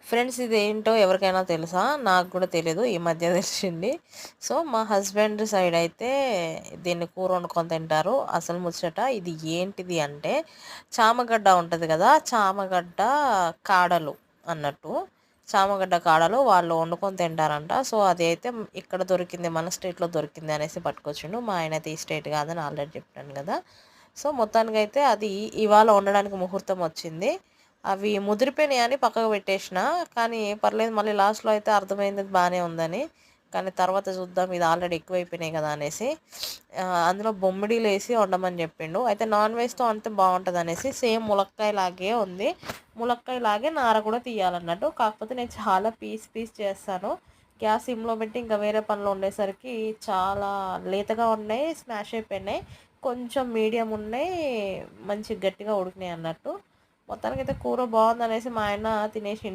Friends ఇదేంటో ఎవరికైనా తెలుసా? నాకు కూడా తెలీదు. ఈ మధ్య తెలిసింది. సో, మా హస్బెండ్ సైడ్ అయితే దీన్ని కూర వండుకొని తింటారు. అసలు ముచ్చట ఇది ఏంటిది అంటే చామగడ్డ ఉంటది కదా! చామగడ్డ కాడలు అన్నట్టు. చామగడ్డ కాడలు వాళ్ళు వండుకొని తింటారంట. సో, అది అయితే ఇక్కడ దొరికింది. మన స్టేట్‌లో దొరికింది అనేసి పట్టుకొచ్చిండు. మా ఆయన అయితే ఈ స్టేట్ కాదని ఆల్రెడీ చెప్పాను కదా! సో, మొత్తానికైతే అది ఇవాళ వండడానికి ముహూర్తం వచ్చింది. అవి ముదిరిపోయినాయని పక్కకు పెట్టేసిన. కానీ పర్లేదు మళ్ళీ లాస్ట్‌లో అయితే అర్థమైంది అది బానే ఉందని. కానీ తర్వాత చూద్దాం ఇది ఆల్రెడీ ఎక్కువైపోయినాయి కదా అనేసి అందులో బొమ్మిడీలేసి వండమని చెప్పిండు. అయితే నాన్ వెజ్‌తో వండితే బావుంటదనేసి సేమ్ ములక్కాయలాగే ఉంది. ములక్కాయలాగే నార కూడా తీయాలన్నట్టు. కాకపోతే నేను చాలా పీస్ చేస్తాను. గ్యాస్ సిమ్‌లో పెట్టి ఇంకా వేరే పనిలో ఉండేసరికి చాలా లేతగా ఉన్నాయి. స్మాష్ అయిపోయినాయి. కొంచెం మీడియం ఉన్నాయి. మంచిగా గట్టిగా ఉడికినాయి అన్నట్టు. మొత్తానికైతే కూర బాగుందనేసి మా ఆయన తినేసిండు.